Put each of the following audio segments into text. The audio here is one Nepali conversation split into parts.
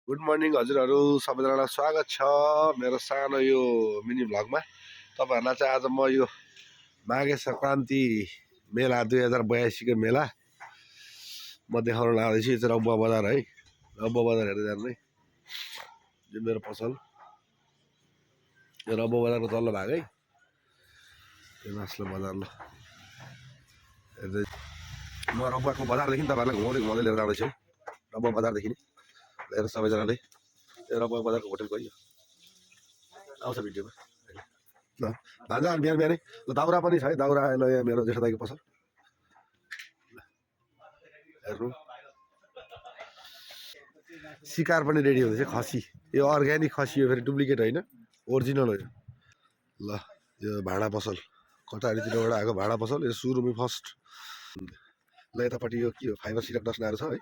गुड मर्निङ हजुरहरू सबैजनालाई स्वागत छ मेरो सानो यो मिनी भ्लगमा। तपाईँहरूलाई चाहिँ आज म यो माघे सङ्क्रान्ति मेला 2082 को मेला म देखाउन लाग्दैछु। यो चाहिँ रौबा बजार है, रौबा बजार हेर्दै जानु है। यो मेरो पसल यो रौबा बजारको तल्लो भाग है, यो मास्लो बजार। ल हेर्दै म रौबाको बजारदेखि तपाईँहरूलाई घुमाउँदै घुमाउँदै लिएर जाँदैछु। रौबा बजारदेखि लिएर सबैजनाले यो रौबा बजारको होटल गयो आउँछ भिडियोमा ल। भान्जा बिहान बिहानै दाउरा पनि छ है, दाउरा ल यहाँ मेरो जेठो दाइको पसल हेर्नु। सिकार पनि रेडी हुँदैछ, खसी। यो अर्ग्यानिक खसी हो, फेरि डुप्लिकेट होइन, ओरिजिनल हो यो। ल यो भाँडा पसल कटारीतिरबाट आएको भाँडा पसल, यो सुरुमी फर्स्ट। ल यतापट्टि यो के हो, फाइबर सिरक डस्नाहरू छ है,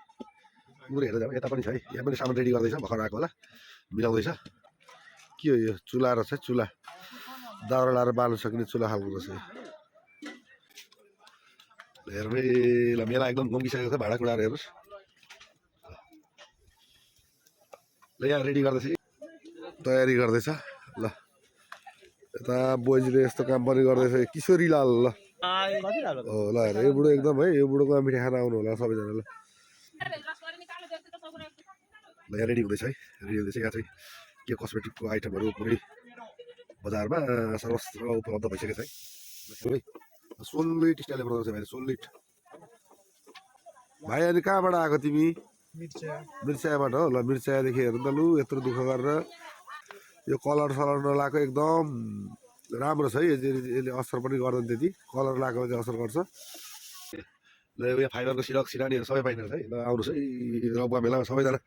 पुरै हेर्दै जाऊ। यता पनि छ है, यहाँ पनि सामान रेडी गर्दैछ, भर्खर आएको होला, मिलाउँदैछ। के हो यो, चुला रहेछ, चुला दाउरा लाएर बाल्नु सकिने चुला खालको रहेछ। हेर्नु ल मेला एकदम गम्किसकेको छ, भाँडाकुँडाहरू हेर्नुहोस्। ल यहाँ रेडी गर्दैछ, तयारी गर्दैछ। ल यता बोइजले यस्तो काम पनि गर्दैछ, किशोरीलाल। ल हो ल हेर, यो बुढो एकदम है, यो बुढोको मिठाई खान आउनु होला सबैजना। ल यहाँ रेडी हुँदैछ है, रेडी हुँदैछ। यहाँ चाहिँ के कस्मेटिकको आइटमहरू पुरै बजारमा सर्वत्र उपलब्ध भइसकेको छ है। सोनलिट स्टाइलले बनाउँछ भाइ, सोनलिट। भाइ अनि कहाँबाट आएको तिमी? मिर्चायाबाट हो। ल मिर्चायादेखि हेर्नु त, लु यत्रो दुःख गरेर यो कलर सलर नलाएको एकदम राम्रो छ है। यसले असर पनि गर्दैन त्यति, कलर लगाएको चाहिँ असर गर्छ। ल यो फाइबरको सिरक सिरानीहरू सबै पाइन्छ है। ल आउनुहोस् है रौबा मेलामा सबैजना,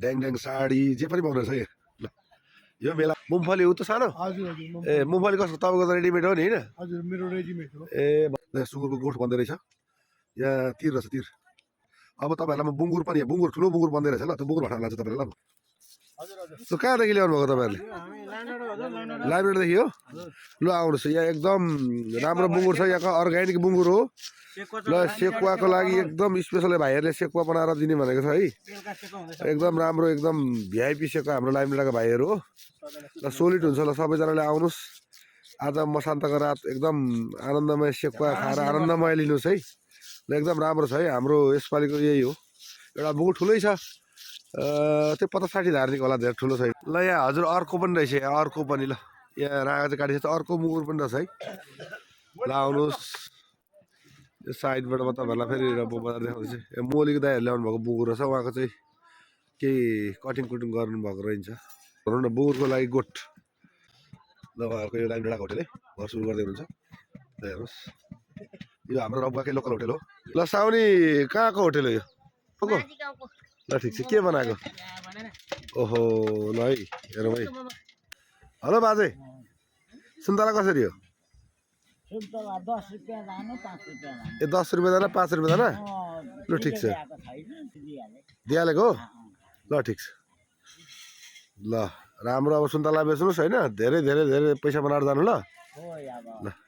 ड्याङ ड्याङ साडी जे पनि पाउनुहुन्छ है। ल यो मेला मुम्फली ऊ त सानो ए मुम्फली कस्तो तपाईँको त रेडिमेड हो नि होइन? हजुर मेरो रेडिमेड हो। ए सुँगुरको गोठ बन्दै रहेछ, यहाँ तिर रहेछ तिर। अब तपाईँहरूलाई म बुङ्गुर पनि, बुङ्गुर ठुलो बुङ्गुर बन्दै रहेछ। ल त्यो बुङ्गुर भटाउन लाग्छ तपाईँलाई। ल त्यो कहाँदेखि ल्याउनु भएको तपाईँहरूले? लाइब्रेरीदेखि हो। ल आउनुहोस्, यहाँ एकदम राम्रो बुङ्गुर छ, यहाँको अर्ग्यानिक बुङ्गुर हो। ल सेकुवाको लागि एकदम स्पेसल भाइहरूले सेकुवा बनाएर दिने भनेको छ है, एकदम राम्रो, एकदम भिआइपी सेकुवा हाम्रो लाइब्रेरीका भाइहरू हो। ल सोलिड हुन्छ। ल सबैजनाले आउनुहोस्, आज मसान्तको रात एकदम आनन्दमय सेकुवा खाएर आनन्दमय लिनुहोस् है। ल एकदम राम्रो छ है, हाम्रो यसपालिको यही हो। एउटा बुङ्गुर ठुलै छ, त्यो 50-60 धार्मिक होला, धेरै ठुलो छ। ल यहाँ हजुर अर्को पनि रहेछ, यहाँ अर्को पनि। ल यहाँ रागा चाहिँ काटिन्छ, अर्को बुङ्गुर पनि रहेछ है। ल आउनुहोस्, यो साइडबाट म तपाईँहरूलाई फेरि बजार देखाउँदैछु। यो मोलीको दाइहरूले ल्याउनु भएको बुङ्गुर रहेछ, उहाँको चाहिँ केही कटिङ कुटिङ गर्नुभएको रहन्छ। भनौँ न बुङ्गुरको लागि गोठ। ल उहाँहरूको यो लाइब्रेरीको होटेल है, घर सुरु गर्दै हुनुहुन्छ। ल हेर्नुहोस्, यो हाम्रो रौबाकै लोकल होटेल हो। ल साउनी कहाँको होटेल हो यो? ल ठिक छ, के बनाएको? ओहो ल है हेरौँ है। हेलो बाजे, सुन्तला कसरी हो? 10 रुपियाँ दाना 5 रुपियाँ दाना। ए 10 रुपियाँ दाना 5 रुपियाँ दाना। ल ठिक छ, दिइहालेको हो। ल ठिक छ। ल राम्रो, अब सुन्तला बेच्नुहोस् होइन, धेरै धेरै धेरै पैसा बनाएर जानु। ल ल